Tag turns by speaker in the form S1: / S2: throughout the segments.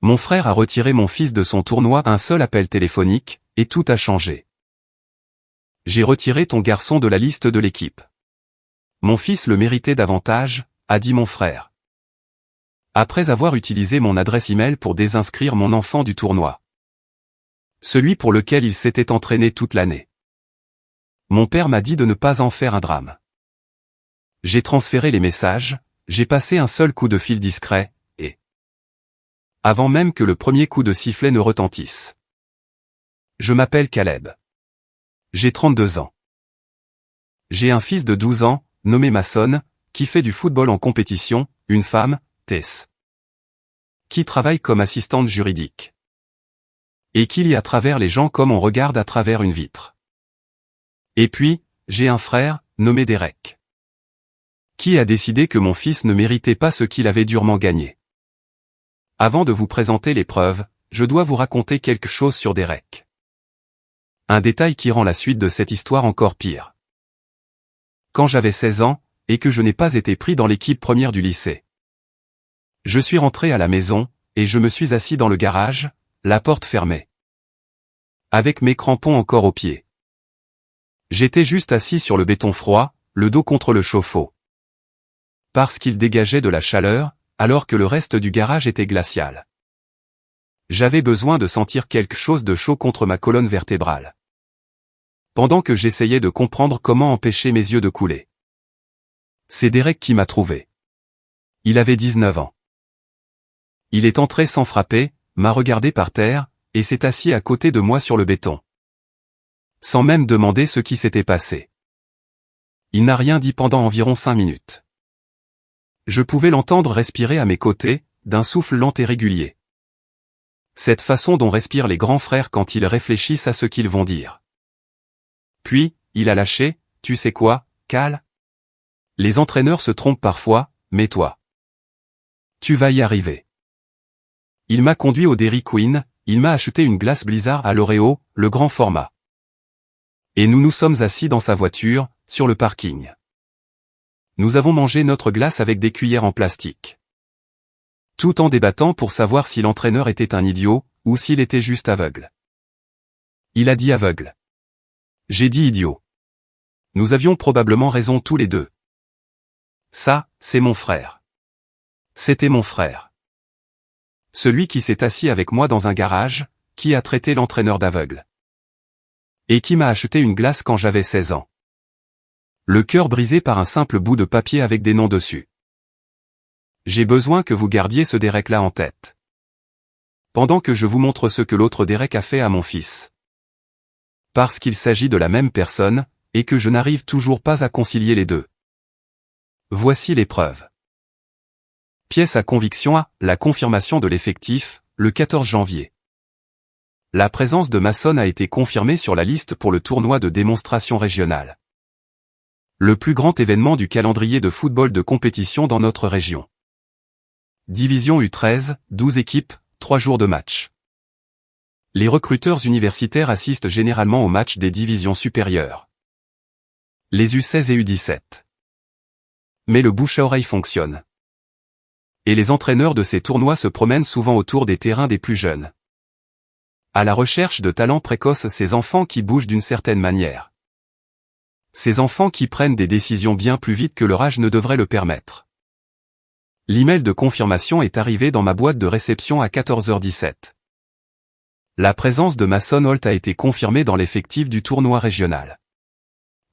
S1: Mon frère a retiré mon fils de son tournoi un seul appel téléphonique, et tout a changé. J'ai retiré ton garçon de la liste de l'équipe. Mon fils le méritait davantage, a dit mon frère. Après avoir utilisé mon adresse email pour désinscrire mon enfant du tournoi. Celui pour lequel il s'était entraîné toute l'année. Mon père m'a dit de ne pas en faire un drame. J'ai transféré les messages, j'ai passé un seul coup de fil discret, et... avant même que le premier coup de sifflet ne retentisse. Je m'appelle Caleb. J'ai 32 ans. J'ai un fils de 12 ans, nommé Mason, qui fait du football en compétition, une femme, Tess, qui travaille comme assistante juridique. Et qui lit à travers les gens comme on regarde à travers une vitre. Et puis, j'ai un frère, nommé Derek, qui a décidé que mon fils ne méritait pas ce qu'il avait durement gagné. Avant de vous présenter les preuves, je dois vous raconter quelque chose sur Derek. Un détail qui rend la suite de cette histoire encore pire. Quand j'avais 16 ans, et que je n'ai pas été pris dans l'équipe première du lycée. Je suis rentré à la maison, et je me suis assis dans le garage, la porte fermée. Avec mes crampons encore aux pieds. J'étais juste assis sur le béton froid, le dos contre le chauffe-eau. Parce qu'il dégageait de la chaleur, alors que le reste du garage était glacial. J'avais besoin de sentir quelque chose de chaud contre ma colonne vertébrale. Pendant que j'essayais de comprendre comment empêcher mes yeux de couler. C'est Derek qui m'a trouvé. Il avait 19 ans. Il est entré sans frapper, m'a regardé par terre, et s'est assis à côté de moi sur le béton. Sans même demander ce qui s'était passé. Il n'a rien dit pendant environ 5 minutes. Je pouvais l'entendre respirer à mes côtés, d'un souffle lent et régulier. Cette façon dont respirent les grands frères quand ils réfléchissent à ce qu'ils vont dire. Puis, il a lâché, tu sais quoi, Cal? Les entraîneurs se trompent parfois, mais toi. Tu vas y arriver. Il m'a conduit au Dairy Queen, il m'a acheté une glace Blizzard à l'Oreo, le grand format. Et nous nous sommes assis dans sa voiture, sur le parking. Nous avons mangé notre glace avec des cuillères en plastique. Tout en débattant pour savoir si l'entraîneur était un idiot, ou s'il était juste aveugle. Il a dit aveugle. J'ai dit idiot. Nous avions probablement raison tous les deux. Ça, c'est mon frère. C'était mon frère. Celui qui s'est assis avec moi dans un garage, qui a traité l'entraîneur d'aveugle. Et qui m'a acheté une glace quand j'avais 16 ans. Le cœur brisé par un simple bout de papier avec des noms dessus. J'ai besoin que vous gardiez ce Derek-là en tête. Pendant que je vous montre ce que l'autre Derek a fait à mon fils. Parce qu'il s'agit de la même personne, et que je n'arrive toujours pas à concilier les deux. Voici les preuves. Pièce à conviction A, la confirmation de l'effectif, le 14 janvier. La présence de Mason a été confirmée sur la liste pour le tournoi de démonstration régionale. Le plus grand événement du calendrier de football de compétition dans notre région. Division U13, 12 équipes, 3 jours de match. Les recruteurs universitaires assistent généralement aux matchs des divisions supérieures. Les U16 et U17. Mais le bouche-à-oreille fonctionne. Et les entraîneurs de ces tournois se promènent souvent autour des terrains des plus jeunes. À la recherche de talents précoces, ces enfants qui bougent d'une certaine manière. Ces enfants qui prennent des décisions bien plus vite que leur âge ne devrait le permettre. L'email de confirmation est arrivé dans ma boîte de réception à 14h17. La présence de Mason Holt a été confirmée dans l'effectif du tournoi régional.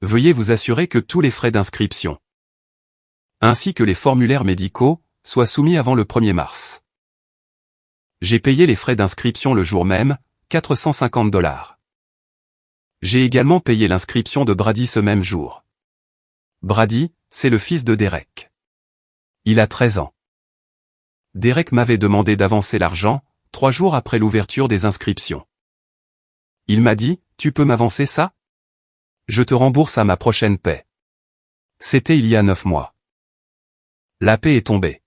S1: Veuillez vous assurer que tous les frais d'inscription, ainsi que les formulaires médicaux, soient soumis avant le 1er mars. J'ai payé les frais d'inscription le jour même, $450. J'ai également payé l'inscription de Brady ce même jour. Brady, c'est le fils de Derek. Il a 13 ans. Derek m'avait demandé d'avancer l'argent, 3 jours après l'ouverture des inscriptions. Il m'a dit, tu peux m'avancer ça? Je te rembourse à ma prochaine paie. C'était il y a 9 mois. La paie est tombée.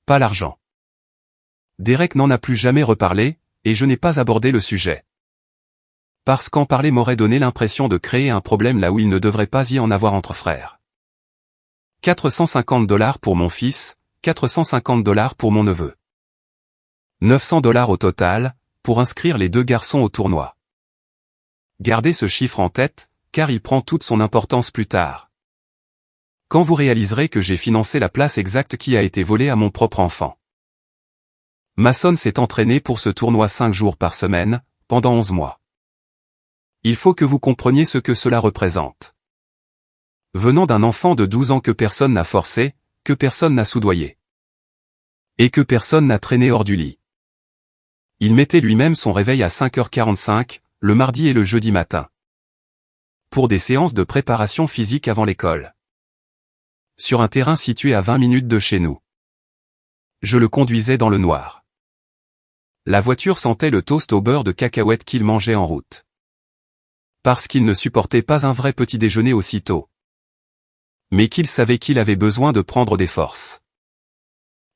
S1: Pas l'argent. Derek n'en a plus jamais reparlé, et je n'ai pas abordé le sujet. Parce qu'en parler m'aurait donné l'impression de créer un problème là où il ne devrait pas y en avoir entre frères. $450 pour mon fils, $450 pour mon neveu. $900 au total, pour inscrire les deux garçons au tournoi. Gardez ce chiffre en tête, car il prend toute son importance plus tard. Quand vous réaliserez que j'ai financé la place exacte qui a été volée à mon propre enfant. Mason s'est entraîné pour ce tournoi 5 jours par semaine, pendant 11 mois. Il faut que vous compreniez ce que cela représente. Venant d'un enfant de 12 ans que personne n'a forcé, que personne n'a soudoyé. Et que personne n'a traîné hors du lit. Il mettait lui-même son réveil à 5h45, le mardi et le jeudi matin. Pour des séances de préparation physique avant l'école. Sur un terrain situé à 20 minutes de chez nous. Je le conduisais dans le noir. La voiture sentait le toast au beurre de cacahuètes qu'il mangeait en route. Parce qu'il ne supportait pas un vrai petit déjeuner aussitôt. Mais qu'il savait qu'il avait besoin de prendre des forces.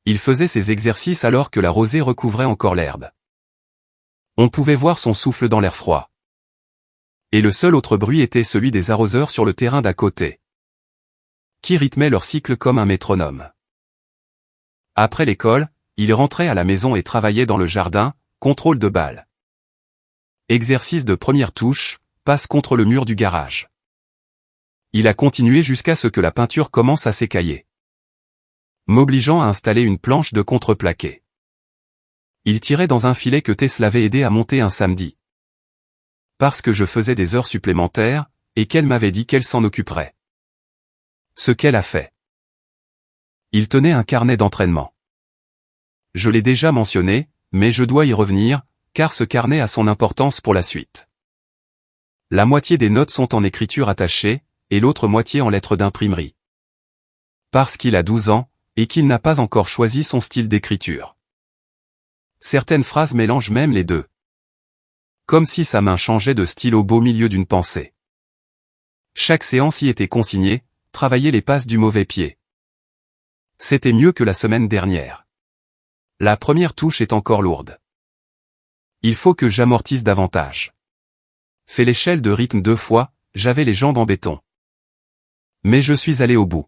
S1: Il faisait ses exercices alors que la rosée recouvrait encore l'herbe. On pouvait voir son souffle dans l'air froid. Et le seul autre bruit était celui des arroseurs sur le terrain d'à côté, qui rythmaient leur cycle comme un métronome. Après l'école, il rentrait à la maison et travaillait dans le jardin, contrôle de balle. Exercice de première touche, passe contre le mur du garage. Il a continué jusqu'à ce que la peinture commence à s'écailler, m'obligeant à installer une planche de contreplaqué. Il tirait dans un filet que Tess l'avait aidé à monter un samedi. Parce que je faisais des heures supplémentaires, et qu'elle m'avait dit qu'elle s'en occuperait. Ce qu'elle a fait. Il tenait un carnet d'entraînement. Je l'ai déjà mentionné, mais je dois y revenir, car ce carnet a son importance pour la suite. La moitié des notes sont en écriture attachée, et l'autre moitié en lettres d'imprimerie. Parce qu'il a 12 ans, et qu'il n'a pas encore choisi son style d'écriture. Certaines phrases mélangent même les deux. Comme si sa main changeait de style au beau milieu d'une pensée. Chaque séance y était consignée, travailler les passes du mauvais pied. C'était mieux que la semaine dernière. La première touche est encore lourde. Il faut que j'amortisse davantage. Fais l'échelle de rythme 2 fois, j'avais les jambes en béton. Mais je suis allé au bout.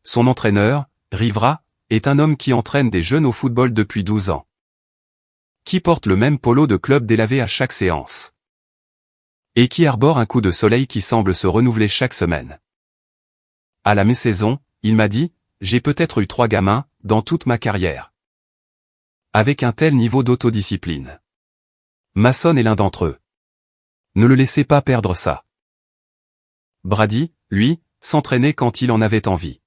S1: Son entraîneur, Rivera, est un homme qui entraîne des jeunes au football depuis 12 ans. Qui porte le même polo de club délavé à chaque séance. Et qui arbore un coup de soleil qui semble se renouveler chaque semaine. À la mi-saison, il m'a dit, j'ai peut-être eu 3 gamins, dans toute ma carrière. Avec un tel niveau d'autodiscipline. Mason est l'un d'entre eux. Ne le laissez pas perdre ça. Brady, lui, s'entraînait quand il en avait envie.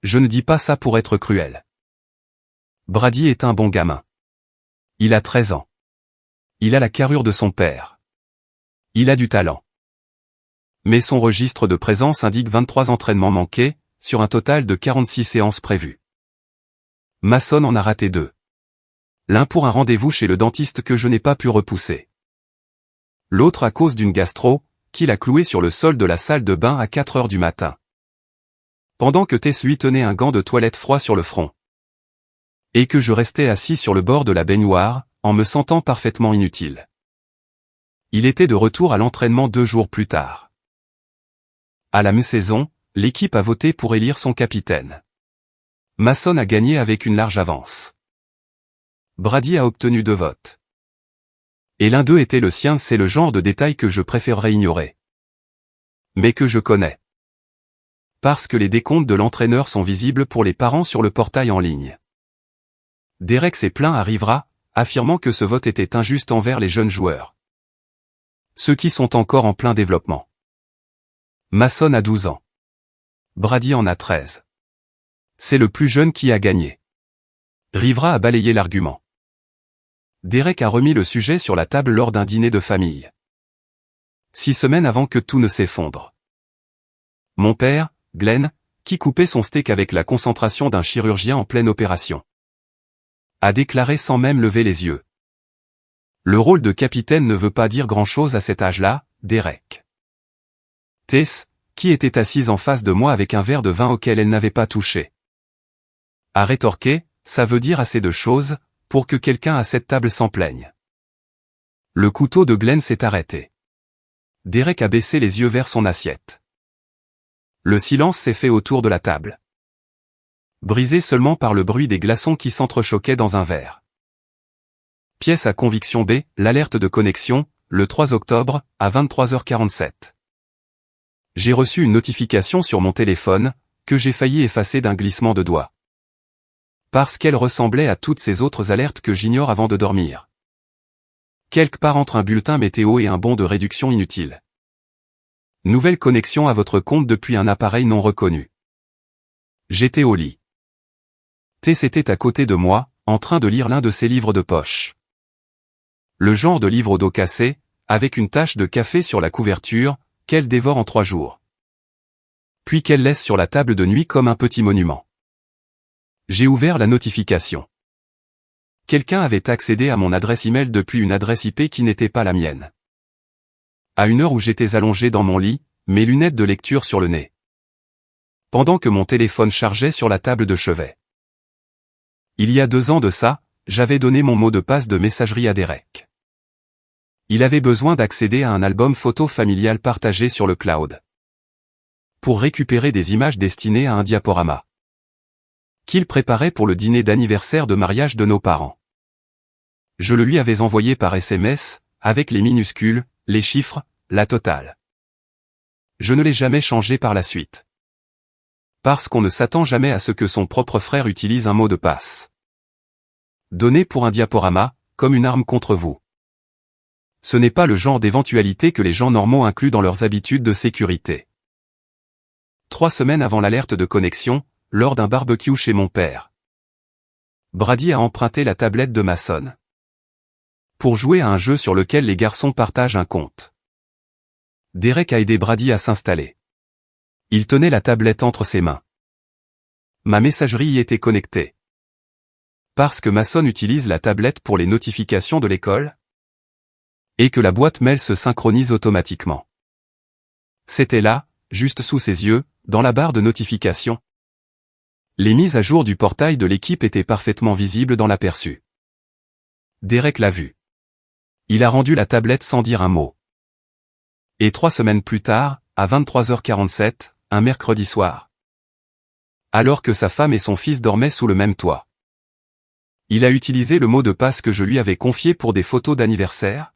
S1: Je ne dis pas ça pour être cruel. Brady est un bon gamin. Il a 13 ans. Il a la carrure de son père. Il a du talent. Mais son registre de présence indique 23 entraînements manqués, sur un total de 46 séances prévues. Mason en a raté 2. L'un pour un rendez-vous chez le dentiste que je n'ai pas pu repousser. L'autre à cause d'une gastro, qu'il a cloué sur le sol de la salle de bain à 4 heures du matin. Pendant que Tess lui tenait un gant de toilette froid sur le front. Et que je restais assis sur le bord de la baignoire, en me sentant parfaitement inutile. Il était de retour à l'entraînement 2 jours plus tard. À la mi-saison, l'équipe a voté pour élire son capitaine. Mason a gagné avec une large avance. Brady a obtenu 2 votes. Et l'un d'eux était le sien, c'est le genre de détail que je préférerais ignorer. Mais que je connais. Parce que les décomptes de l'entraîneur sont visibles pour les parents sur le portail en ligne. Derek s'est plaint à Rivera, affirmant que ce vote était injuste envers les jeunes joueurs. Ceux qui sont encore en plein développement. Mason a 12 ans. Brady en a 13. C'est le plus jeune qui a gagné. Rivera a balayé l'argument. Derek a remis le sujet sur la table lors d'un dîner de famille. 6 semaines avant que tout ne s'effondre. Mon père, Glenn, qui coupait son steak avec la concentration d'un chirurgien en pleine opération, a déclaré sans même lever les yeux. Le rôle de capitaine ne veut pas dire grand-chose à cet âge-là, Derek. Tess, qui était assise en face de moi avec un verre de vin auquel elle n'avait pas touché, a rétorqué, ça veut dire assez de choses, pour que quelqu'un à cette table s'en plaigne. Le couteau de Glenn s'est arrêté. Derek a baissé les yeux vers son assiette. Le silence s'est fait autour de la table. Brisé seulement par le bruit des glaçons qui s'entrechoquaient dans un verre. Pièce à conviction B, l'alerte de connexion, le 3 octobre, à 23h47. J'ai reçu une notification sur mon téléphone, que j'ai failli effacer d'un glissement de doigt. Parce qu'elle ressemblait à toutes ces autres alertes que j'ignore avant de dormir. Quelque part entre un bulletin météo et un bon de réduction inutile. Nouvelle connexion à votre compte depuis un appareil non reconnu. J'étais au lit. Tess était à côté de moi, en train de lire l'un de ses livres de poche. Le genre de livre au dos cassé, avec une tache de café sur la couverture, qu'elle dévore en 3 jours. Puis qu'elle laisse sur la table de nuit comme un petit monument. J'ai ouvert la notification. Quelqu'un avait accédé à mon adresse email depuis une adresse IP qui n'était pas la mienne. À une heure où j'étais allongé dans mon lit, mes lunettes de lecture sur le nez. Pendant que mon téléphone chargeait sur la table de chevet. Il y a 2 ans de ça, j'avais donné mon mot de passe de messagerie à Derek. Il avait besoin d'accéder à un album photo familial partagé sur le cloud. Pour récupérer des images destinées à un diaporama. Qu'il préparait pour le dîner d'anniversaire de mariage de nos parents. Je le lui avais envoyé par SMS, avec les minuscules, les chiffres, la totale. Je ne l'ai jamais changé par la suite. Parce qu'on ne s'attend jamais à ce que son propre frère utilise un mot de passe. Donné pour un diaporama, comme une arme contre vous. Ce n'est pas le genre d'éventualité que les gens normaux incluent dans leurs habitudes de sécurité. 3 semaines avant l'alerte de connexion, lors d'un barbecue chez mon père. Brady a emprunté la tablette de Mason. Pour jouer à un jeu sur lequel les garçons partagent un compte. Derek a aidé Brady à s'installer. Il tenait la tablette entre ses mains. Ma messagerie y était connectée. Parce que Mason utilise la tablette pour les notifications de l'école. Et que la boîte mail se synchronise automatiquement. C'était là, juste sous ses yeux, dans la barre de notification. Les mises à jour du portail de l'équipe étaient parfaitement visibles dans l'aperçu. Derek l'a vu. Il a rendu la tablette sans dire un mot. Et 3 semaines plus tard, à 23h47, un mercredi soir. Alors que sa femme et son fils dormaient sous le même toit. Il a utilisé le mot de passe que je lui avais confié pour des photos d'anniversaire.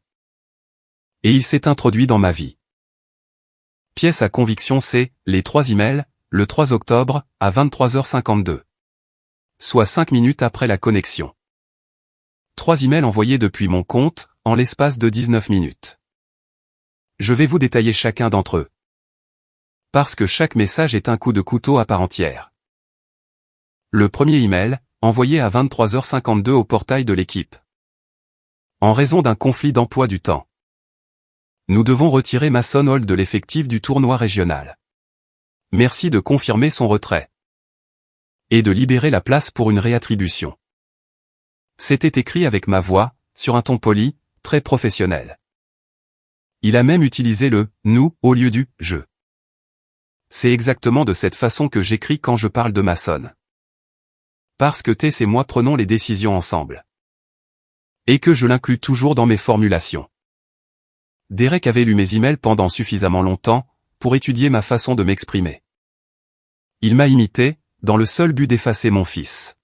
S1: Et il s'est introduit dans ma vie. Pièce à conviction C, les 3 emails, le 3 octobre, à 23h52. Soit 5 minutes après la connexion. 3 emails envoyés depuis mon compte, en l'espace de 19 minutes. Je vais vous détailler chacun d'entre eux. Parce que chaque message est un coup de couteau à part entière. Le premier email, envoyé à 23h52 au portail de l'équipe. En raison d'un conflit d'emploi du temps. Nous devons retirer Mason Holt de l'effectif du tournoi régional. Merci de confirmer son retrait. Et de libérer la place pour une réattribution. C'était écrit avec ma voix, sur un ton poli, très professionnel. Il a même utilisé le « nous » au lieu du « je ». C'est exactement de cette façon que j'écris quand je parle de Mason. Parce que Tess et moi prenons les décisions ensemble. Et que je l'inclus toujours dans mes formulations. Derek avait lu mes emails pendant suffisamment longtemps, pour étudier ma façon de m'exprimer. Il m'a imité, dans le seul but d'effacer mon fils.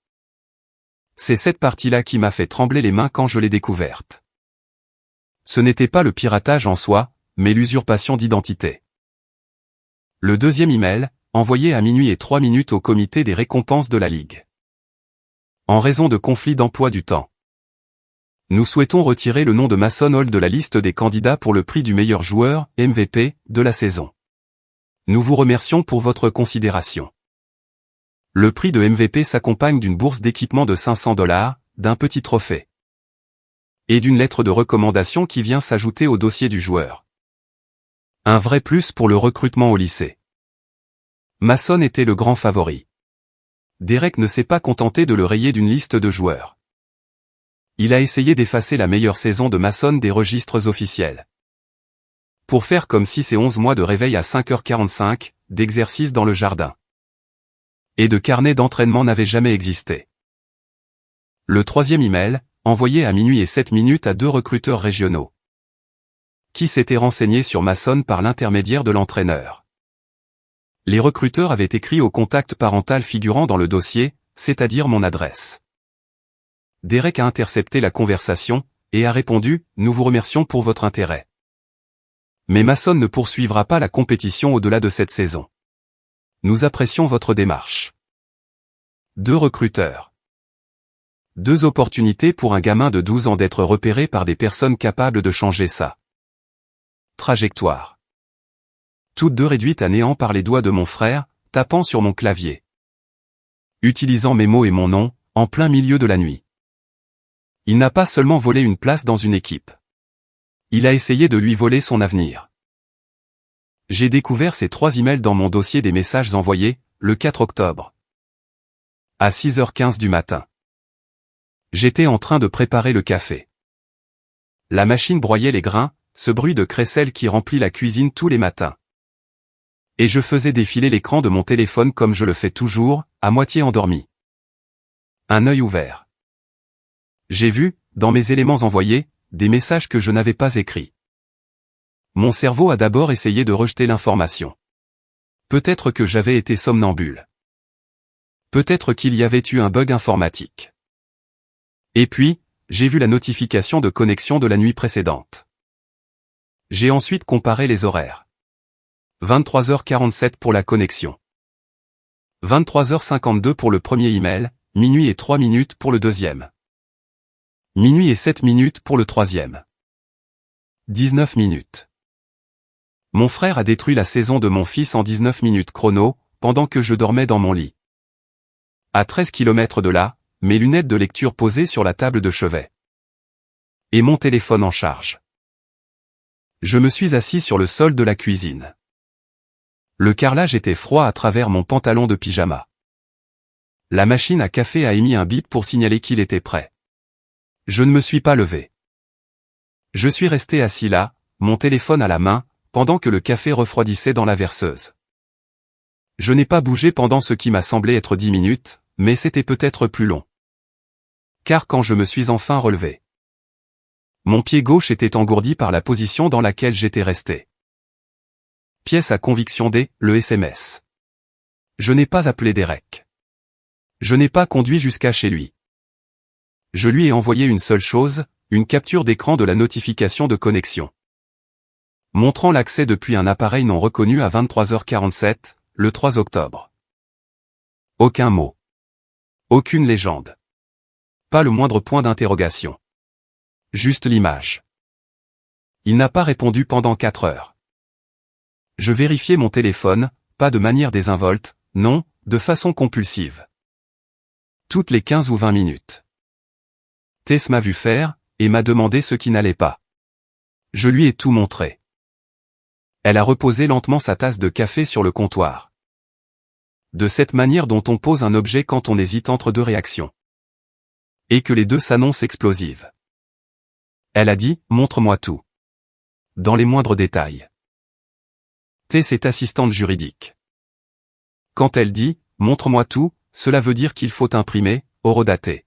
S1: C'est cette partie-là qui m'a fait trembler les mains quand je l'ai découverte. Ce n'était pas le piratage en soi, mais l'usurpation d'identité. Le deuxième email, envoyé à 12h03 au comité des récompenses de la Ligue. En raison de conflits d'emploi du temps. Nous souhaitons retirer le nom de Mason Holt de la liste des candidats pour le prix du meilleur joueur, MVP, de la saison. Nous vous remercions pour votre considération. Le prix de MVP s'accompagne d'une bourse d'équipement de $500, d'un petit trophée. Et d'une lettre de recommandation qui vient s'ajouter au dossier du joueur. Un vrai plus pour le recrutement au lycée. Mason était le grand favori. Derek ne s'est pas contenté de le rayer d'une liste de joueurs. Il a essayé d'effacer la meilleure saison de Mason des registres officiels. Pour faire comme si ces 11 mois de réveil à 5h45, d'exercice dans le jardin. Et de carnet d'entraînement n'avaient jamais existé. Le troisième email, envoyé à 12h07 à 2 recruteurs régionaux. Qui s'étaient renseignés sur Mason par l'intermédiaire de l'entraîneur. Les recruteurs avaient écrit au contact parental figurant dans le dossier, c'est-à-dire mon adresse. Derek a intercepté la conversation, et a répondu « Nous vous remercions pour votre intérêt. Mais Mason ne poursuivra pas la compétition au-delà de cette saison. Nous apprécions votre démarche. » 2 recruteurs. 2 opportunités pour un gamin de 12 ans d'être repéré par des personnes capables de changer sa trajectoire. Toutes 2 réduites à néant par les doigts de mon frère, tapant sur mon clavier. Utilisant mes mots et mon nom, en plein milieu de la nuit. Il n'a pas seulement volé une place dans une équipe. Il a essayé de lui voler son avenir. J'ai découvert ces 3 emails dans mon dossier des messages envoyés, le 4 octobre. À 6h15 du matin. J'étais en train de préparer le café. La machine broyait les grains, ce bruit de crécelle qui remplit la cuisine tous les matins. Et je faisais défiler l'écran de mon téléphone comme je le fais toujours, à moitié endormi. Un œil ouvert. J'ai vu, dans mes éléments envoyés, des messages que je n'avais pas écrits. Mon cerveau a d'abord essayé de rejeter l'information. Peut-être que j'avais été somnambule. Peut-être qu'il y avait eu un bug informatique. Et puis, j'ai vu la notification de connexion de la nuit précédente. J'ai ensuite comparé les horaires. 23h47 pour la connexion. 23h52 pour le premier email, minuit et 3 minutes pour le deuxième. Minuit et 7 minutes pour le troisième. 19 minutes. Mon frère a détruit la saison de mon fils en 19 minutes chrono, pendant que je dormais dans mon lit. À 13 km de là, mes lunettes de lecture posées sur la table de chevet. Et mon téléphone en charge. Je me suis assis sur le sol de la cuisine. Le carrelage était froid à travers mon pantalon de pyjama. La machine à café a émis un bip pour signaler qu'il était prêt. Je ne me suis pas levé. Je suis resté assis là, mon téléphone à la main, pendant que le café refroidissait dans la verseuse. Je n'ai pas bougé pendant ce qui m'a semblé être 10 minutes, mais c'était peut-être plus long. Car quand je me suis enfin relevé, mon pied gauche était engourdi par la position dans laquelle j'étais resté. Pièce à conviction D, le SMS. Je n'ai pas appelé Derek. Je n'ai pas conduit jusqu'à chez lui. Je lui ai envoyé une seule chose, une capture d'écran de la notification de connexion. Montrant l'accès depuis un appareil non reconnu à 23h47, le 3 octobre. Aucun mot. Aucune légende. Pas le moindre point d'interrogation. Juste l'image. Il n'a pas répondu pendant 4 heures. Je vérifiais mon téléphone, pas de manière désinvolte, non, de façon compulsive. Toutes les 15 ou 20 minutes. Tess m'a vu faire, et m'a demandé ce qui n'allait pas. Je lui ai tout montré. Elle a reposé lentement sa tasse de café sur le comptoir. De cette manière dont on pose un objet quand on hésite entre 2 réactions. Et que les 2 s'annoncent explosives. Elle a dit « Montre-moi tout. » Dans les moindres détails. Tess est assistante juridique. Quand elle dit « Montre-moi tout », cela veut dire qu'il faut imprimer, horodater.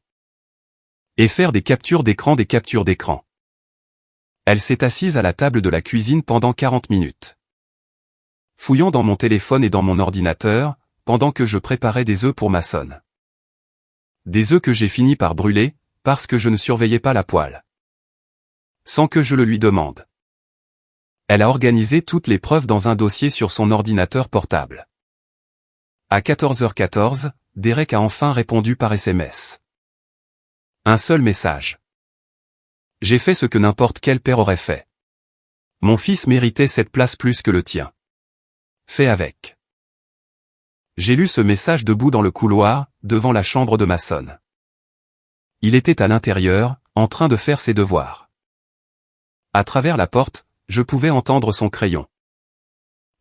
S1: Et faire des captures d'écran. Elle s'est assise à la table de la cuisine pendant 40 minutes. Fouillant dans mon téléphone et dans mon ordinateur, pendant que je préparais des œufs pour Mason. Des œufs que j'ai fini par brûler, parce que je ne surveillais pas la poêle. Sans que je le lui demande. Elle a organisé toutes les preuves dans un dossier sur son ordinateur portable. À 14h14, Derek a enfin répondu par SMS. Un seul message. J'ai fait ce que n'importe quel père aurait fait. Mon fils méritait cette place plus que le tien. Fais avec. J'ai lu ce message debout dans le couloir, devant la chambre de Mason. Il était à l'intérieur, en train de faire ses devoirs. À travers la porte, je pouvais entendre son crayon.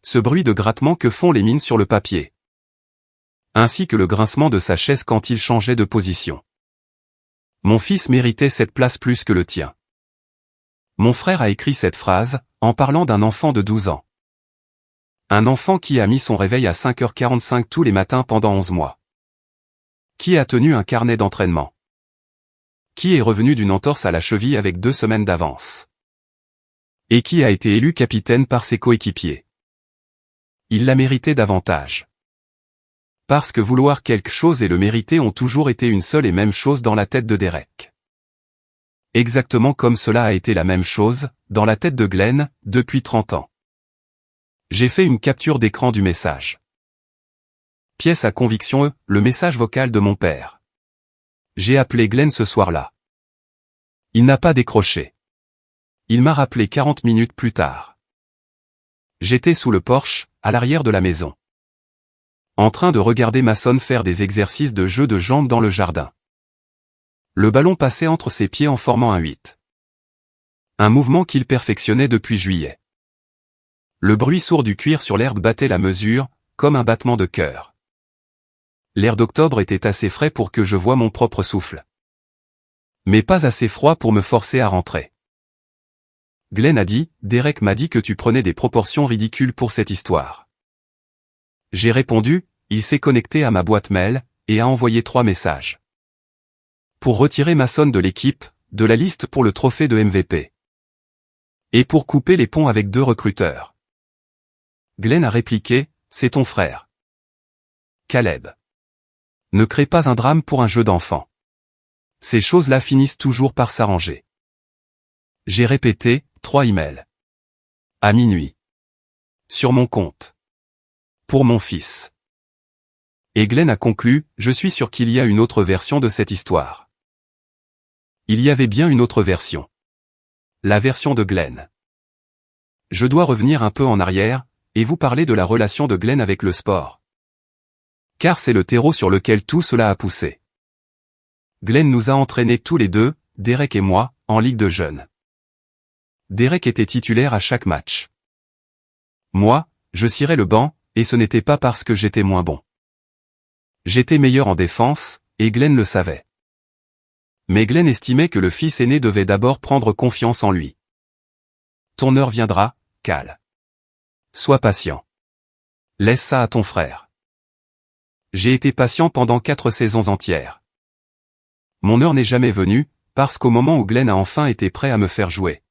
S1: Ce bruit de grattement que font les mines sur le papier. Ainsi que le grincement de sa chaise quand il changeait de position. Mon fils méritait cette place plus que le tien. Mon frère a écrit cette phrase, en parlant d'un enfant de 12 ans. Un enfant qui a mis son réveil à 5h45 tous les matins pendant 11 mois. Qui a tenu un carnet d'entraînement. Qui est revenu d'une entorse à la cheville avec 2 semaines d'avance. Et qui a été élu capitaine par ses coéquipiers. Il l'a mérité davantage. Parce que vouloir quelque chose et le mériter ont toujours été une seule et même chose dans la tête de Derek. Exactement comme cela a été la même chose, dans la tête de Glenn, depuis 30 ans. J'ai fait une capture d'écran du message. Pièce à conviction, le message vocal de mon père. J'ai appelé Glenn ce soir-là. Il n'a pas décroché. Il m'a rappelé 40 minutes plus tard. J'étais sous le porche, à l'arrière de la maison, en train de regarder Mason faire des exercices de jeu de jambes dans le jardin. Le ballon passait entre ses pieds en formant un 8. Un mouvement qu'il perfectionnait depuis juillet. Le bruit sourd du cuir sur l'herbe battait la mesure, comme un battement de cœur. L'air d'octobre était assez frais pour que je voie mon propre souffle. Mais pas assez froid pour me forcer à rentrer. Glenn a dit, Derek m'a dit que tu prenais des proportions ridicules pour cette histoire. J'ai répondu, il s'est connecté à ma boîte mail, et a envoyé 3 messages. Pour retirer Mason de l'équipe, de la liste pour le trophée de MVP. Et pour couper les ponts avec 2 recruteurs. Glenn a répliqué, c'est ton frère. Caleb. Ne crée pas un drame pour un jeu d'enfant. Ces choses-là finissent toujours par s'arranger. J'ai répété, 3 emails. À minuit. Sur mon compte. Pour mon fils. Et Glenn a conclu, je suis sûr qu'il y a une autre version de cette histoire. Il y avait bien une autre version. La version de Glenn. Je dois revenir un peu en arrière, et vous parler de la relation de Glenn avec le sport. Car c'est le terreau sur lequel tout cela a poussé. Glenn nous a entraînés tous les deux, Derek et moi, en Ligue de jeunes. Derek était titulaire à chaque match. Moi, je cirais le banc, et ce n'était pas parce que j'étais moins bon. J'étais meilleur en défense, et Glenn le savait. Mais Glenn estimait que le fils aîné devait d'abord prendre confiance en lui. Ton heure viendra, Cal. Sois patient. Laisse ça à ton frère. J'ai été patient pendant 4 saisons entières. Mon heure n'est jamais venue, parce qu'au moment où Glenn a enfin été prêt à me faire jouer,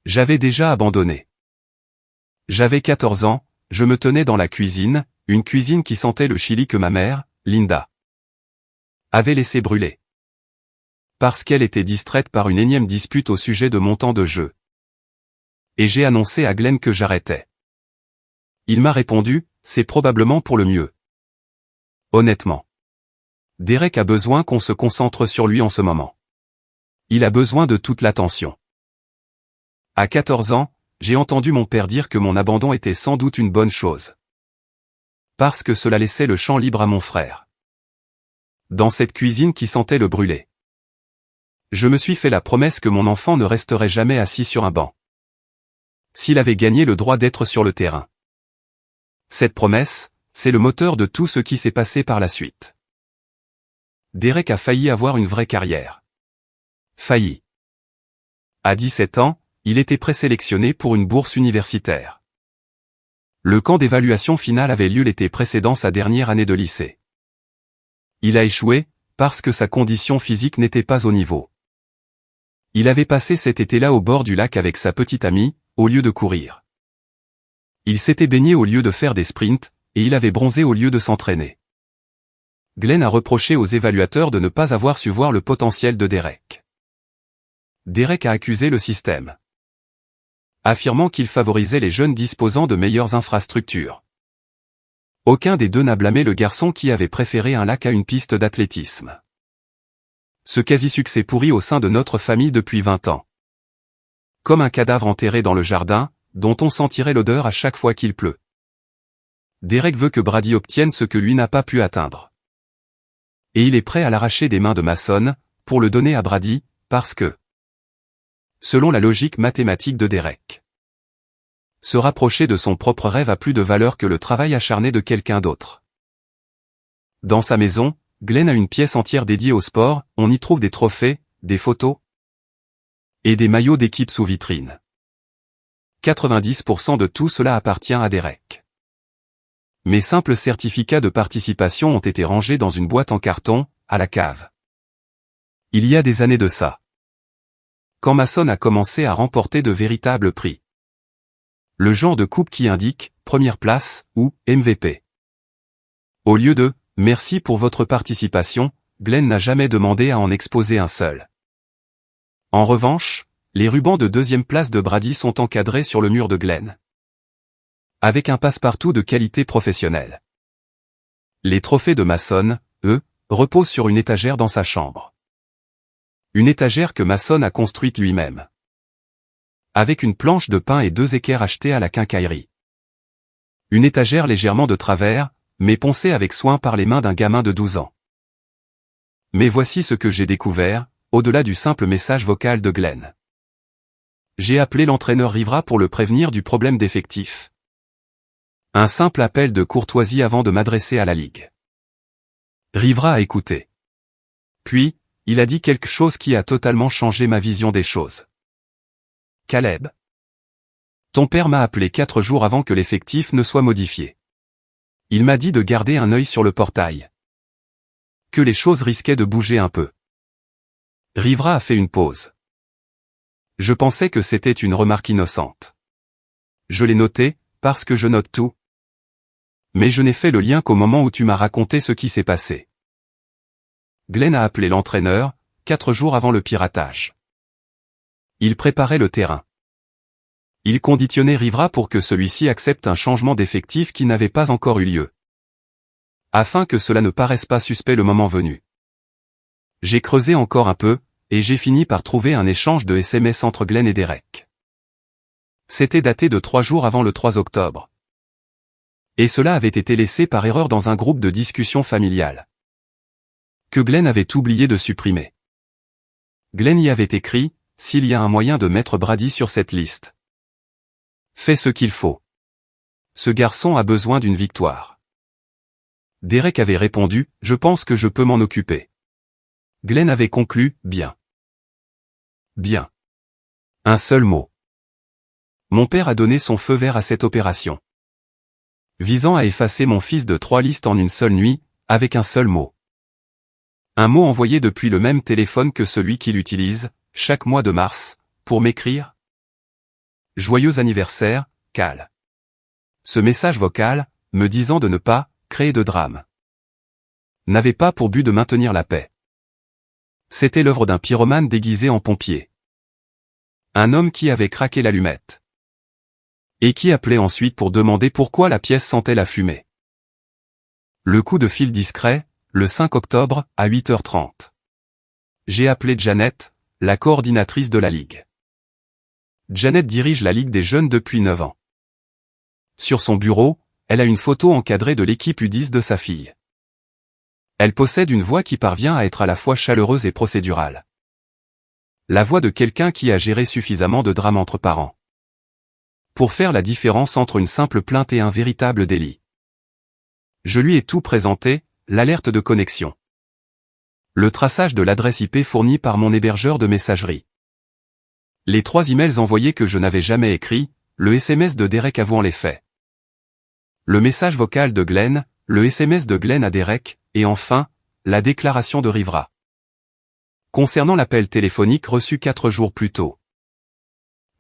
S1: j'avais déjà abandonné. J'avais 14 ans, je me tenais dans la cuisine, une cuisine qui sentait le chili que ma mère, Linda, avait laissé brûler. Parce qu'elle était distraite par une énième dispute au sujet de mon temps de jeu. Et j'ai annoncé à Glenn que j'arrêtais. Il m'a répondu, c'est probablement pour le mieux. Honnêtement. Derek a besoin qu'on se concentre sur lui en ce moment. Il a besoin de toute l'attention. À 14 ans, j'ai entendu mon père dire que mon abandon était sans doute une bonne chose. Parce que cela laissait le champ libre à mon frère. Dans cette cuisine qui sentait le brûler. Je me suis fait la promesse que mon enfant ne resterait jamais assis sur un banc. S'il avait gagné le droit d'être sur le terrain. Cette promesse, c'est le moteur de tout ce qui s'est passé par la suite. Derek a failli avoir une vraie carrière. Failli. À 17 ans, il était présélectionné pour une bourse universitaire. Le camp d'évaluation finale avait lieu l'été précédent sa dernière année de lycée. Il a échoué, parce que sa condition physique n'était pas au niveau. Il avait passé cet été-là au bord du lac avec sa petite amie, au lieu de courir. Il s'était baigné au lieu de faire des sprints, et il avait bronzé au lieu de s'entraîner. Glenn a reproché aux évaluateurs de ne pas avoir su voir le potentiel de Derek. Derek a accusé le système, affirmant qu'il favorisait les jeunes disposant de meilleures infrastructures. Aucun des deux n'a blâmé le garçon qui avait préféré un lac à une piste d'athlétisme. Ce quasi-succès pourri au sein de notre famille depuis 20 ans. Comme un cadavre enterré dans le jardin, dont on sentirait l'odeur à chaque fois qu'il pleut. Derek veut que Brady obtienne ce que lui n'a pas pu atteindre. Et il est prêt à l'arracher des mains de Mason, pour le donner à Brady, parce que, selon la logique mathématique de Derek, se rapprocher de son propre rêve a plus de valeur que le travail acharné de quelqu'un d'autre. Dans sa maison, Glenn a une pièce entière dédiée au sport, on y trouve des trophées, des photos et des maillots d'équipe sous vitrine. 90% de tout cela appartient à Derek. Mes simples certificats de participation ont été rangés dans une boîte en carton, à la cave. Il y a des années de ça. Quand Mason a commencé à remporter de véritables prix. Le genre de coupe qui indique, première place, ou MVP. Au lieu de « Merci pour votre participation », Glenn n'a jamais demandé à en exposer un seul. En revanche, les rubans de deuxième place de Brady sont encadrés sur le mur de Glenn. Avec un passe-partout de qualité professionnelle. Les trophées de Mason, eux, reposent sur une étagère dans sa chambre. Une étagère que Mason a construite lui-même. Avec une planche de pin et 2 équerres achetés à la quincaillerie. Une étagère légèrement de travers, mais poncée avec soin par les mains d'un gamin de 12 ans. Mais voici ce que j'ai découvert, au-delà du simple message vocal de Glenn. J'ai appelé l'entraîneur Rivera pour le prévenir du problème d'effectif. Un simple appel de courtoisie avant de m'adresser à la Ligue. Rivera a écouté. Puis, il a dit quelque chose qui a totalement changé ma vision des choses. Caleb. Ton père m'a appelé 4 jours avant que l'effectif ne soit modifié. Il m'a dit de garder un œil sur le portail. Que les choses risquaient de bouger un peu. Rivera a fait une pause. Je pensais que c'était une remarque innocente. Je l'ai noté, parce que je note tout. Mais je n'ai fait le lien qu'au moment où tu m'as raconté ce qui s'est passé. Glenn a appelé l'entraîneur, 4 jours avant le piratage. Il préparait le terrain. Il conditionnait Rivera pour que celui-ci accepte un changement d'effectif qui n'avait pas encore eu lieu. Afin que cela ne paraisse pas suspect le moment venu. J'ai creusé encore un peu, et j'ai fini par trouver un échange de SMS entre Glenn et Derek. C'était daté de 3 jours avant le 3 octobre. Et cela avait été laissé par erreur dans un groupe de discussion familiale. Que Glenn avait oublié de supprimer. Glenn y avait écrit, s'il y a un moyen de mettre Brady sur cette liste. Fais ce qu'il faut. Ce garçon a besoin d'une victoire. Derek avait répondu, je pense que je peux m'en occuper. Glenn avait conclu, bien. Bien. Un seul mot. Mon père a donné son feu vert à cette opération. Visant à effacer mon fils de 3 listes en une seule nuit, avec un seul mot. Un mot envoyé depuis le même téléphone que celui qu'il utilise, chaque mois de mars, pour m'écrire. Joyeux anniversaire, Cal. Ce message vocal, me disant de ne pas créer de drame, n'avait pas pour but de maintenir la paix. C'était l'œuvre d'un pyromane déguisé en pompier. Un homme qui avait craqué l'allumette. Et qui appelait ensuite pour demander pourquoi la pièce sentait la fumée. Le coup de fil discret, le 5 octobre, à 8h30. J'ai appelé Janet, la coordinatrice de la Ligue. Janet dirige la Ligue des jeunes depuis 9 ans. Sur son bureau, elle a une photo encadrée de l'équipe U10 de sa fille. Elle possède une voix qui parvient à être à la fois chaleureuse et procédurale. La voix de quelqu'un qui a géré suffisamment de drames entre parents. Pour faire la différence entre une simple plainte et un véritable délit. Je lui ai tout présenté, l'alerte de connexion. Le traçage de l'adresse IP fournie par mon hébergeur de messagerie. Les 3 emails envoyés que je n'avais jamais écrits, le SMS de Derek avouant les faits. Le message vocal de Glenn, le SMS de Glenn à Derek, et enfin, la déclaration de Rivera. Concernant l'appel téléphonique reçu 4 jours plus tôt.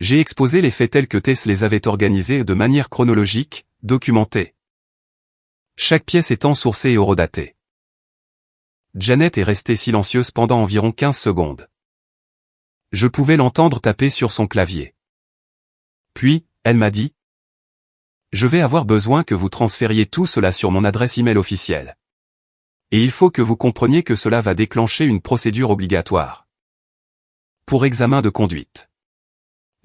S1: J'ai exposé les faits tels que Tess les avait organisés de manière chronologique, documentée. Chaque pièce étant sourcée et horodatée. Janet est restée silencieuse pendant environ 15 secondes. Je pouvais l'entendre taper sur son clavier. Puis, elle m'a dit, je vais avoir besoin que vous transfériez tout cela sur mon adresse email officielle. Et il faut que vous compreniez que cela va déclencher une procédure obligatoire. Pour examen de conduite.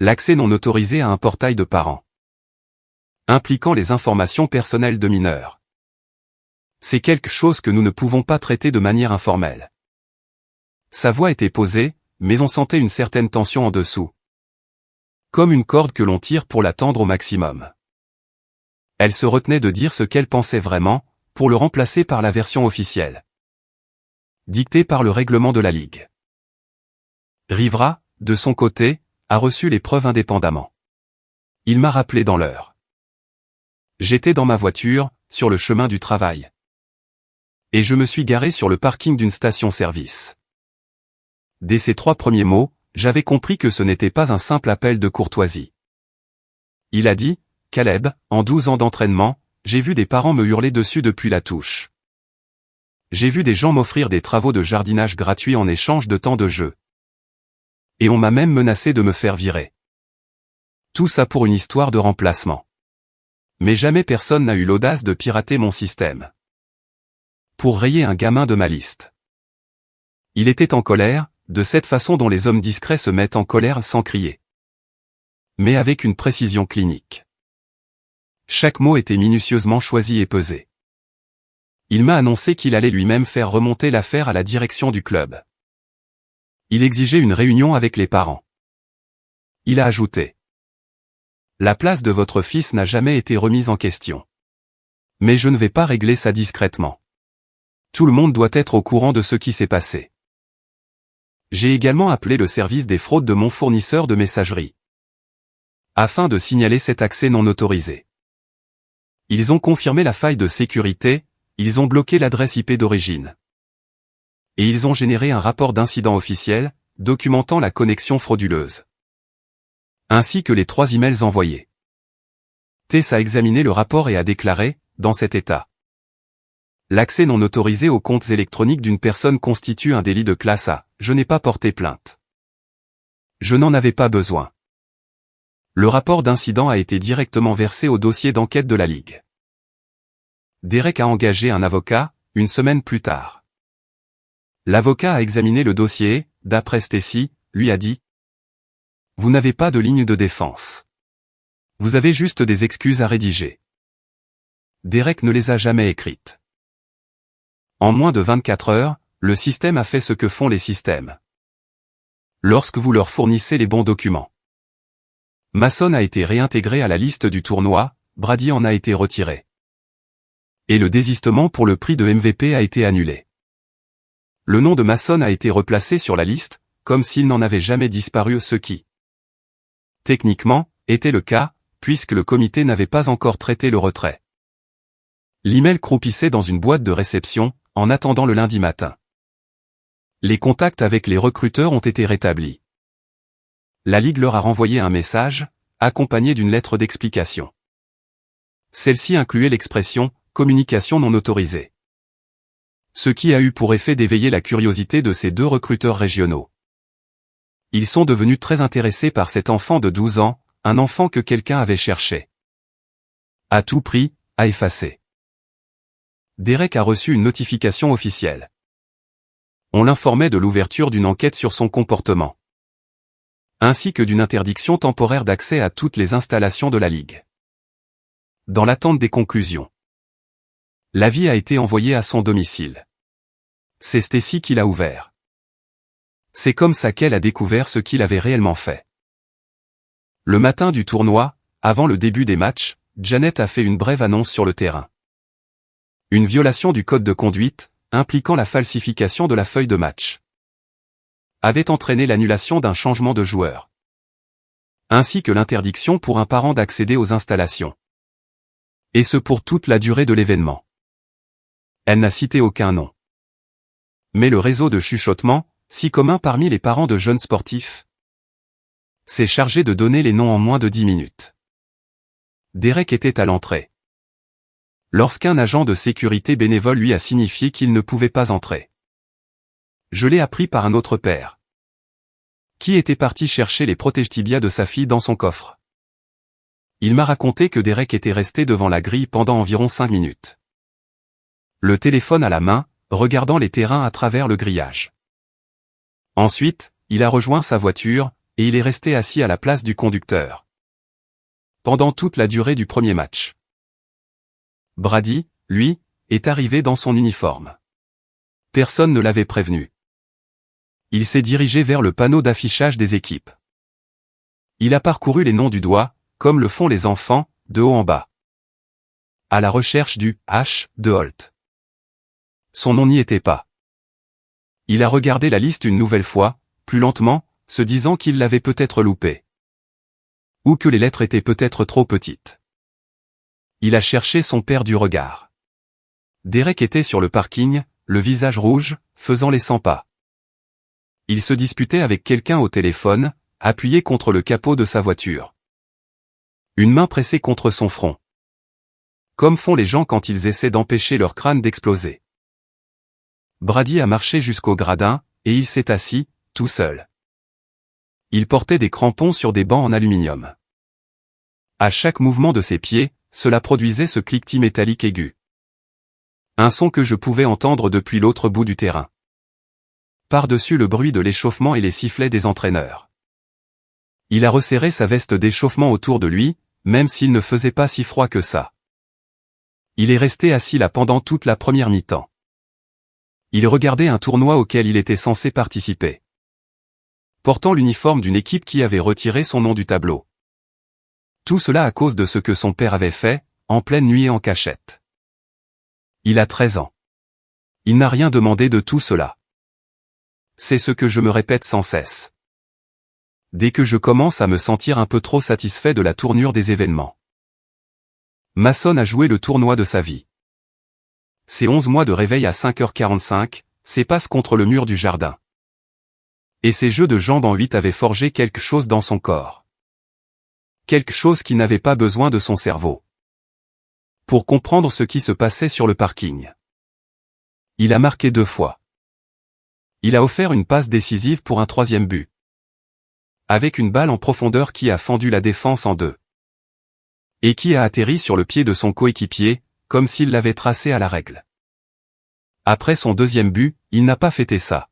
S1: L'accès non autorisé à un portail de parents. Impliquant les informations personnelles de mineurs. C'est quelque chose que nous ne pouvons pas traiter de manière informelle. Sa voix était posée, mais on sentait une certaine tension en dessous. Comme une corde que l'on tire pour la tendre au maximum. Elle se retenait de dire ce qu'elle pensait vraiment, pour le remplacer par la version officielle. Dictée par le règlement de la Ligue. Rivera, de son côté, a reçu les preuves indépendamment. Il m'a rappelé dans l'heure. J'étais dans ma voiture, sur le chemin du travail. Et je me suis garé sur le parking d'une station-service. Dès ces 3 premiers mots, j'avais compris que ce n'était pas un simple appel de courtoisie. Il a dit, Caleb, en 12 ans d'entraînement, j'ai vu des parents me hurler dessus depuis la touche. J'ai vu des gens m'offrir des travaux de jardinage gratuits en échange de temps de jeu. Et on m'a même menacé de me faire virer. Tout ça pour une histoire de remplacement. Mais jamais personne n'a eu l'audace de pirater mon système. Pour rayer un gamin de ma liste. Il était en colère, de cette façon dont les hommes discrets se mettent en colère sans crier. Mais avec une précision clinique. Chaque mot était minutieusement choisi et pesé. Il m'a annoncé qu'il allait lui-même faire remonter l'affaire à la direction du club. Il exigeait une réunion avec les parents. Il a ajouté. La place de votre fils n'a jamais été remise en question. Mais je ne vais pas régler ça discrètement. Tout le monde doit être au courant de ce qui s'est passé. J'ai également appelé le service des fraudes de mon fournisseur de messagerie. Afin de signaler cet accès non autorisé. Ils ont confirmé la faille de sécurité, ils ont bloqué l'adresse IP d'origine. Et ils ont généré un rapport d'incident officiel, documentant la connexion frauduleuse. Ainsi que les 3 emails envoyés. TES a examiné le rapport et a déclaré, dans cet état. L'accès non autorisé aux comptes électroniques d'une personne constitue un délit de classe A, je n'ai pas porté plainte. Je n'en avais pas besoin. Le rapport d'incident a été directement versé au dossier d'enquête de la Ligue. Derek a engagé un avocat, une semaine plus tard. L'avocat a examiné le dossier et, d'après Stacy, lui a dit « Vous n'avez pas de ligne de défense. Vous avez juste des excuses à rédiger. » Derek ne les a jamais écrites. En moins de 24 heures, le système a fait ce que font les systèmes. Lorsque vous leur fournissez les bons documents. Mason a été réintégré à la liste du tournoi, Brady en a été retiré. Et le désistement pour le prix de MVP a été annulé. Le nom de Mason a été replacé sur la liste, comme s'il n'en avait jamais disparu, ce qui, techniquement, était le cas, puisque le comité n'avait pas encore traité le retrait. L'email croupissait dans une boîte de réception, en attendant le lundi matin. Les contacts avec les recruteurs ont été rétablis. La Ligue leur a renvoyé un message, accompagné d'une lettre d'explication. Celle-ci incluait l'expression « communication non autorisée ». Ce qui a eu pour effet d'éveiller la curiosité de ces 2 recruteurs régionaux. Ils sont devenus très intéressés par cet enfant de 12 ans, un enfant que quelqu'un avait cherché. À tout prix, à effacer. Derek a reçu une notification officielle. On l'informait de l'ouverture d'une enquête sur son comportement. Ainsi que d'une interdiction temporaire d'accès à toutes les installations de la Ligue. Dans l'attente des conclusions. L'avis a été envoyé à son domicile. C'est Stacy qui l'a ouvert. C'est comme ça qu'elle a découvert ce qu'il avait réellement fait. Le matin du tournoi, avant le début des matchs, Janet a fait une brève annonce sur le terrain. Une violation du code de conduite, impliquant la falsification de la feuille de match, avait entraîné l'annulation d'un changement de joueur. Ainsi que l'interdiction pour un parent d'accéder aux installations. Et ce pour toute la durée de l'événement. Elle n'a cité aucun nom. Mais le réseau de chuchotement, si commun parmi les parents de jeunes sportifs, s'est chargé de donner les noms en moins de 10 minutes. Derek était à l'entrée. Lorsqu'un agent de sécurité bénévole lui a signifié qu'il ne pouvait pas entrer. Je l'ai appris par un autre père. Qui était parti chercher les protège-tibias de sa fille dans son coffre. Il m'a raconté que Derek était resté devant la grille pendant environ 5 minutes. Le téléphone à la main, regardant les terrains à travers le grillage. Ensuite, il a rejoint sa voiture, et il est resté assis à la place du conducteur. Pendant toute la durée du premier match. Brady, lui, est arrivé dans son uniforme. Personne ne l'avait prévenu. Il s'est dirigé vers le panneau d'affichage des équipes. Il a parcouru les noms du doigt, comme le font les enfants, de haut en bas. À la recherche du H de Holt. Son nom n'y était pas. Il a regardé la liste une nouvelle fois, plus lentement, se disant qu'il l'avait peut-être loupé. Ou que les lettres étaient peut-être trop petites. Il a cherché son père du regard. Derek était sur le parking, le visage rouge, faisant les 100 pas. Il se disputait avec quelqu'un au téléphone, appuyé contre le capot de sa voiture. Une main pressée contre son front. Comme font les gens quand ils essaient d'empêcher leur crâne d'exploser. Brady a marché jusqu'au gradin, et il s'est assis, tout seul. Il portait des crampons sur des bancs en aluminium. À chaque mouvement de ses pieds, cela produisait ce cliquetis métallique aigu. Un son que je pouvais entendre depuis l'autre bout du terrain. Par-dessus le bruit de l'échauffement et les sifflets des entraîneurs. Il a resserré sa veste d'échauffement autour de lui, même s'il ne faisait pas si froid que ça. Il est resté assis là pendant toute la première mi-temps. Il regardait un tournoi auquel il était censé participer. Portant l'uniforme d'une équipe qui avait retiré son nom du tableau. Tout cela à cause de ce que son père avait fait, en pleine nuit et en cachette. Il a 13 ans. Il n'a rien demandé de tout cela. C'est ce que je me répète sans cesse. Dès que je commence à me sentir un peu trop satisfait de la tournure des événements. Mason a joué le tournoi de sa vie. Ses 11 mois de réveil à 5h45, ses passes contre le mur du jardin. Et ses jeux de jambes en 8 avaient forgé quelque chose dans son corps. Quelque chose qui n'avait pas besoin de son cerveau. Pour comprendre ce qui se passait sur le parking. Il a marqué 2 fois. Il a offert une passe décisive pour un 3e but. Avec une balle en profondeur qui a fendu la défense en 2. Et qui a atterri sur le pied de son coéquipier, comme s'il l'avait tracé à la règle. Après son 2e but, il n'a pas fêté ça.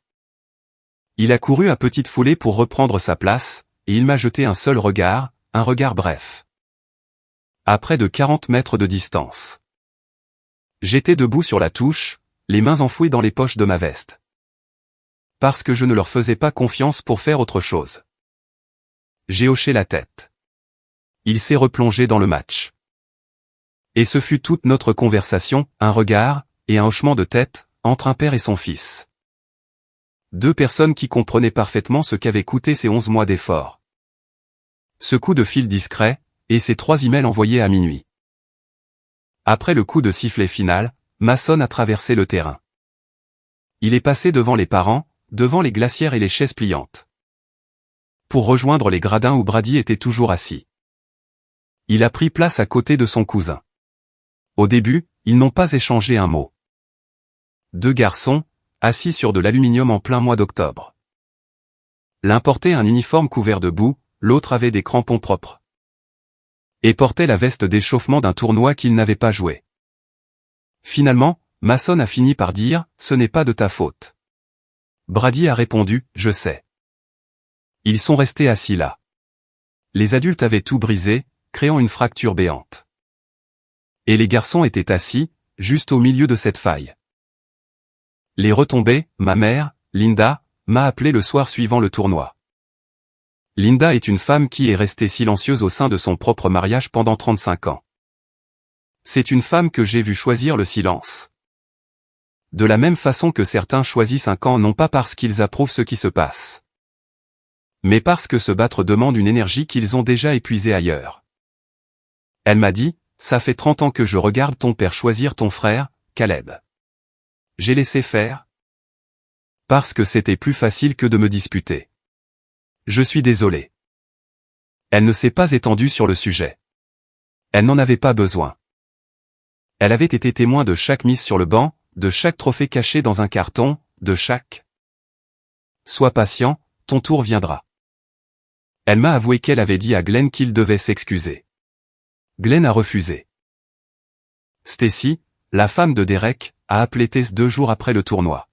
S1: Il a couru à petite foulée pour reprendre sa place, et il m'a jeté un seul regard, un regard bref. À près de 40 mètres de distance. J'étais debout sur la touche, les mains enfouies dans les poches de ma veste. Parce que je ne leur faisais pas confiance pour faire autre chose. J'ai hoché la tête. Il s'est replongé dans le match. Et ce fut toute notre conversation, un regard, et un hochement de tête, entre un père et son fils. 2 personnes qui comprenaient parfaitement ce qu'avaient coûté ces 11 mois d'efforts. Ce coup de fil discret, et ces 3 emails envoyés à minuit. Après le coup de sifflet final, Mason a traversé le terrain. Il est passé devant les parents, devant les glacières et les chaises pliantes. Pour rejoindre les gradins où Brady était toujours assis. Il a pris place à côté de son cousin. Au début, ils n'ont pas échangé un mot. 2 garçons, assis sur de l'aluminium en plein mois d'octobre. L'un portait un uniforme couvert de boue, l'autre avait des crampons propres. Et portait la veste d'échauffement d'un tournoi qu'il n'avait pas joué. Finalement, Mason a fini par dire « Ce n'est pas de ta faute ». Brady a répondu « Je sais ». Ils sont restés assis là. Les adultes avaient tout brisé, créant une fracture béante. Et les garçons étaient assis, juste au milieu de cette faille. Les retombées, ma mère, Linda, m'a appelé le soir suivant le tournoi. Linda est une femme qui est restée silencieuse au sein de son propre mariage pendant 35 ans. C'est une femme que j'ai vue choisir le silence. De la même façon que certains choisissent un camp non pas parce qu'ils approuvent ce qui se passe. Mais parce que se battre demande une énergie qu'ils ont déjà épuisée ailleurs. Elle m'a dit, ça fait 30 ans que je regarde ton père choisir ton frère, Caleb. J'ai laissé faire. Parce que c'était plus facile que de me disputer. Je suis désolé. Elle ne s'est pas étendue sur le sujet. Elle n'en avait pas besoin. Elle avait été témoin de chaque mise sur le banc, de chaque trophée caché dans un carton, de chaque. Sois patient, ton tour viendra. Elle m'a avoué qu'elle avait dit à Glenn qu'il devait s'excuser. Glenn a refusé. Stacy, la femme de Derek, a appelé Tess 2 jours après le tournoi.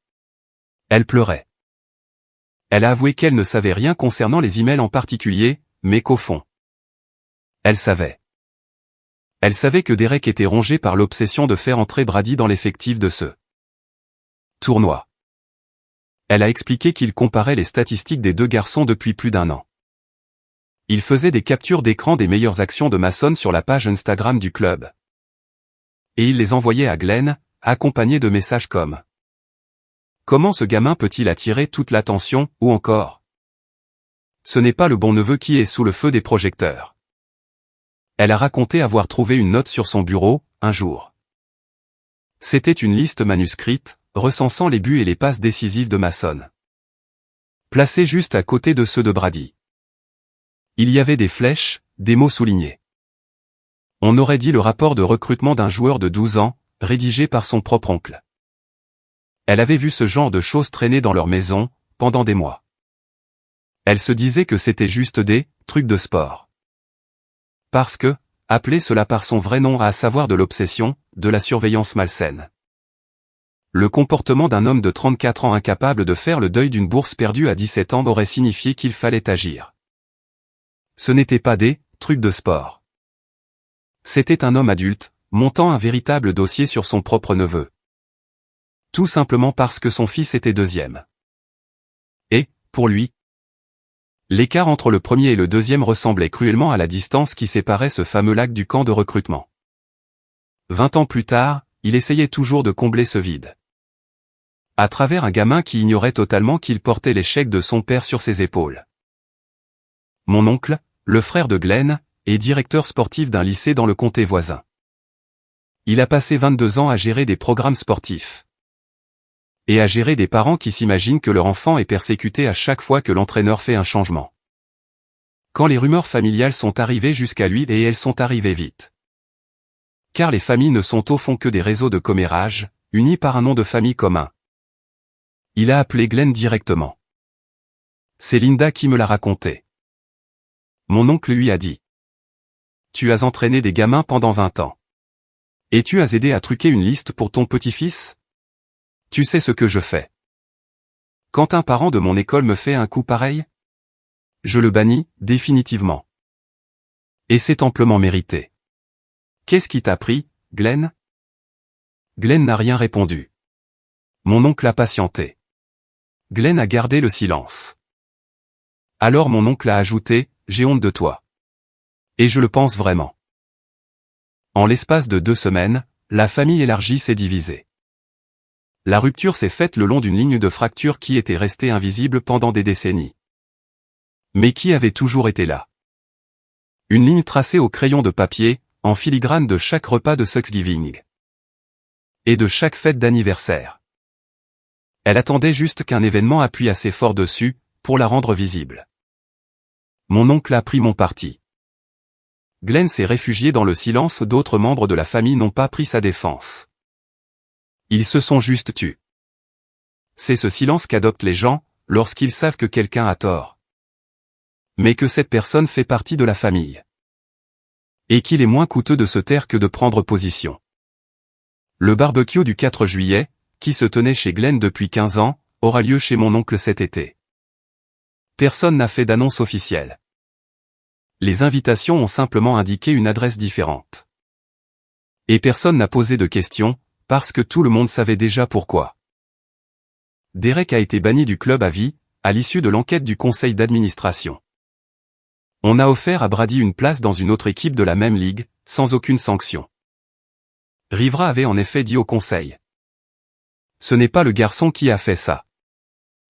S1: Elle pleurait. Elle a avoué qu'elle ne savait rien concernant les emails en particulier, mais qu'au fond. Elle savait. Elle savait que Derek était rongé par l'obsession de faire entrer Brady dans l'effectif de ce tournoi. Elle a expliqué qu'il comparait les statistiques des 2 garçons depuis plus d'1 an. Il faisait des captures d'écran des meilleures actions de Mason sur la page Instagram du club. Et il les envoyait à Glenn, accompagnés de messages comme « Comment ce gamin peut-il attirer toute l'attention » ou encore « Ce n'est pas le bon neveu qui est sous le feu des projecteurs ». Elle a raconté avoir trouvé une note sur son bureau, un jour. C'était une liste manuscrite, recensant les buts et les passes décisives de Mason. Placés juste à côté de ceux de Brady. Il y avait des flèches, des mots soulignés. On aurait dit le rapport de recrutement d'un joueur de 12 ans, rédigé par son propre oncle. Elle avait vu ce genre de choses traîner dans leur maison, pendant des mois. Elle se disait que c'était juste des trucs de sport. Parce que, appeler cela par son vrai nom a à savoir de l'obsession, de la surveillance malsaine. Le comportement d'un homme de 34 ans incapable de faire le deuil d'une bourse perdue à 17 ans aurait signifié qu'il fallait agir. Ce n'était pas des trucs de sport. C'était un homme adulte, montant un véritable dossier sur son propre neveu. Tout simplement parce que son fils était deuxième. Et, pour lui, l'écart entre le premier et le deuxième ressemblait cruellement à la distance qui séparait ce fameux lac du camp de recrutement. 20 ans plus tard, il essayait toujours de combler ce vide. À travers un gamin qui ignorait totalement qu'il portait l'échec de son père sur ses épaules. Mon oncle, le frère de Glenn, est directeur sportif d'un lycée dans le comté voisin. Il a passé 22 ans à gérer des programmes sportifs. Et à gérer des parents qui s'imaginent que leur enfant est persécuté à chaque fois que l'entraîneur fait un changement. Quand les rumeurs familiales sont arrivées jusqu'à lui, et elles sont arrivées vite. Car les familles ne sont au fond que des réseaux de commérage, unis par un nom de famille commun. Il a appelé Glenn directement. C'est Linda qui me l'a raconté. Mon oncle lui a dit. Tu as entraîné des gamins pendant 20 ans. Et tu as aidé à truquer une liste pour ton petit-fils? Tu sais ce que je fais. Quand un parent de mon école me fait un coup pareil, je le bannis, définitivement. Et c'est amplement mérité. Qu'est-ce qui t'a pris, Glenn? Glenn n'a rien répondu. Mon oncle a patienté. Glenn a gardé le silence. Alors mon oncle a ajouté, j'ai honte de toi. Et je le pense vraiment. En l'espace de 2 semaines, la famille élargie s'est divisée. La rupture s'est faite le long d'une ligne de fracture qui était restée invisible pendant des décennies. Mais qui avait toujours été là. Une ligne tracée au crayon de papier, en filigrane de chaque repas de Thanksgiving. Et de chaque fête d'anniversaire. Elle attendait juste qu'un événement appuie assez fort dessus, pour la rendre visible. Mon oncle a pris mon parti. Glenn s'est réfugié dans le silence, d'autres membres de la famille n'ont pas pris sa défense. Ils se sont juste tus. C'est ce silence qu'adoptent les gens, lorsqu'ils savent que quelqu'un a tort. Mais que cette personne fait partie de la famille. Et qu'il est moins coûteux de se taire que de prendre position. Le barbecue du 4 juillet, qui se tenait chez Glenn depuis 15 ans, aura lieu chez mon oncle cet été. Personne n'a fait d'annonce officielle. Les invitations ont simplement indiqué une adresse différente. Et personne n'a posé de questions, parce que tout le monde savait déjà pourquoi. Derek a été banni du club à vie, à l'issue de l'enquête du conseil d'administration. On a offert à Brady une place dans une autre équipe de la même ligue, sans aucune sanction. Rivera avait en effet dit au conseil. Ce n'est pas le garçon qui a fait ça.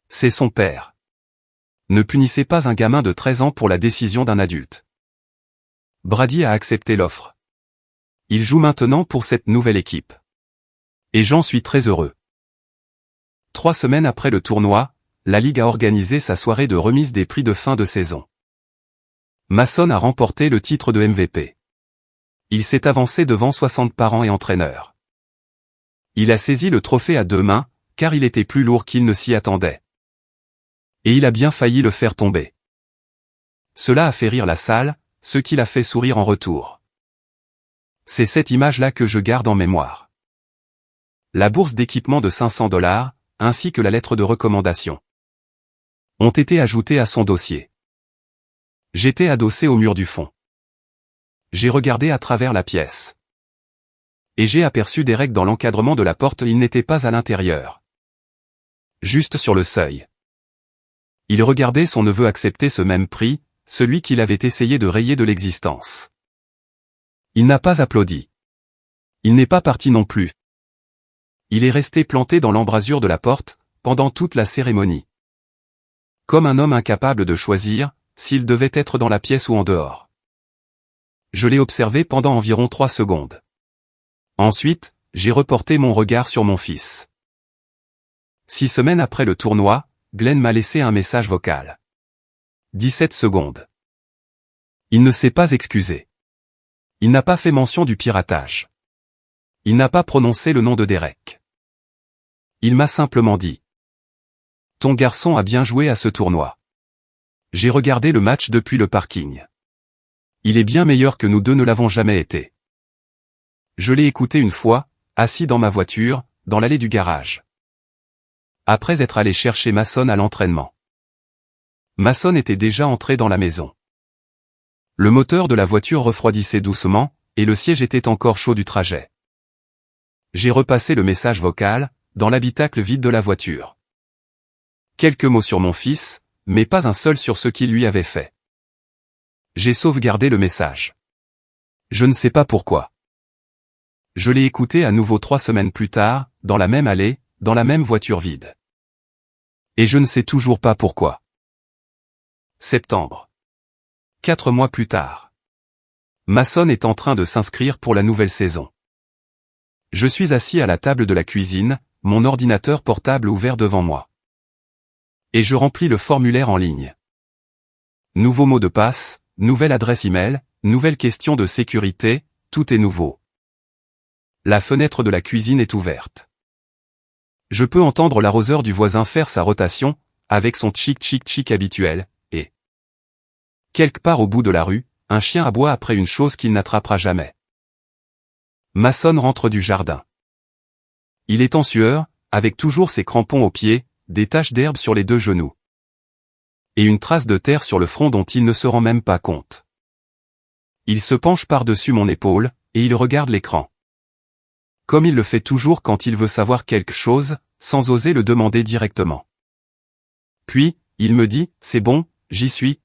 S1: C'est son père. Ne punissez pas un gamin de 13 ans pour la décision d'un adulte. Brady a accepté l'offre. Il joue maintenant pour cette nouvelle équipe. Et j'en suis très heureux. 3 semaines après le tournoi, la Ligue a organisé sa soirée de remise des prix de fin de saison. Mason a remporté le titre de MVP. Il s'est avancé devant 60 parents et entraîneurs. Il a saisi le trophée à 2 mains, car il était plus lourd qu'il ne s'y attendait. Et il a bien failli le faire tomber. Cela a fait rire la salle, ce qui l'a fait sourire en retour. C'est cette image-là que je garde en mémoire. La bourse d'équipement de $500, ainsi que la lettre de recommandation, ont été ajoutées à son dossier. J'étais adossé au mur du fond. J'ai regardé à travers la pièce. Et j'ai aperçu Derek dans l'encadrement de la porte, il n'était pas à l'intérieur. Juste sur le seuil. Il regardait son neveu accepter ce même prix, celui qu'il avait essayé de rayer de l'existence. Il n'a pas applaudi. Il n'est pas parti non plus. Il est resté planté dans l'embrasure de la porte, pendant toute la cérémonie. Comme un homme incapable de choisir, s'il devait être dans la pièce ou en dehors. Je l'ai observé pendant environ 3 secondes. Ensuite, j'ai reporté mon regard sur mon fils. 6 semaines après le tournoi, Glenn m'a laissé un message vocal. 17 secondes. Il ne s'est pas excusé. Il n'a pas fait mention du piratage. Il n'a pas prononcé le nom de Derek. Il m'a simplement dit. Ton garçon a bien joué à ce tournoi. J'ai regardé le match depuis le parking. Il est bien meilleur que nous deux ne l'avons jamais été. Je l'ai écouté une fois, assis dans ma voiture, dans l'allée du garage. Après être allé chercher Mason à l'entraînement. Mason était déjà entré dans la maison. Le moteur de la voiture refroidissait doucement, et le siège était encore chaud du trajet. J'ai repassé le message vocal, dans l'habitacle vide de la voiture. Quelques mots sur mon fils, mais pas un seul sur ce qu'il lui avait fait. J'ai sauvegardé le message. Je ne sais pas pourquoi. Je l'ai écouté à nouveau 3 semaines plus tard, dans la même allée, dans la même voiture vide. Et je ne sais toujours pas pourquoi. Septembre. 4 mois plus tard. Mason est en train de s'inscrire pour la nouvelle saison. Je suis assis à la table de la cuisine, mon ordinateur portable ouvert devant moi. Et je remplis le formulaire en ligne. Nouveau mot de passe, nouvelle adresse email, nouvelle question de sécurité, tout est nouveau. La fenêtre de la cuisine est ouverte. Je peux entendre l'arroseur du voisin faire sa rotation, avec son tchic-tchic-tchic habituel, et quelque part au bout de la rue, un chien aboie après une chose qu'il n'attrapera jamais. Mason rentre du jardin. Il est en sueur, avec toujours ses crampons aux pieds, des taches d'herbe sur les 2 genoux. Et une trace de terre sur le front dont il ne se rend même pas compte. Il se penche par-dessus mon épaule, et il regarde l'écran. Comme il le fait toujours quand il veut savoir quelque chose, sans oser le demander directement. Puis, il me dit, c'est bon, j'y suis.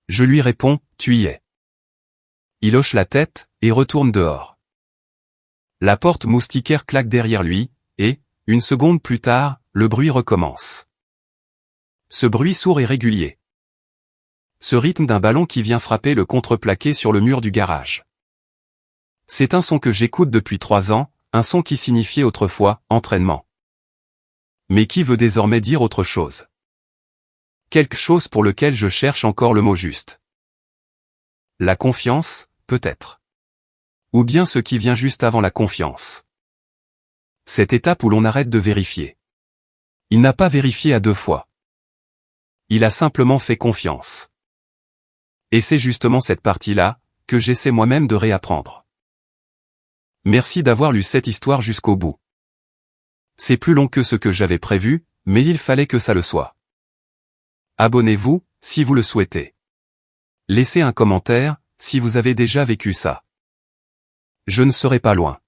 S1: Je lui réponds, tu y es. Il hoche la tête, et retourne dehors. La porte moustiquaire claque derrière lui, et, une seconde plus tard, le bruit recommence. Ce bruit sourd et régulier. Ce rythme d'un ballon qui vient frapper le contreplaqué sur le mur du garage. C'est un son que j'écoute depuis 3 ans, un son qui signifiait autrefois « entraînement ». Mais qui veut désormais dire autre chose. Quelque chose pour lequel je cherche encore le mot juste. La confiance, peut-être. Ou bien ce qui vient juste avant la confiance. Cette étape où l'on arrête de vérifier. Il n'a pas vérifié à 2 fois. Il a simplement fait confiance. Et c'est justement cette partie-là, que j'essaie moi-même de réapprendre. Merci d'avoir lu cette histoire jusqu'au bout. C'est plus long que ce que j'avais prévu, mais il fallait que ça le soit. Abonnez-vous, si vous le souhaitez. Laissez un commentaire, si vous avez déjà vécu ça. Je ne serai pas loin.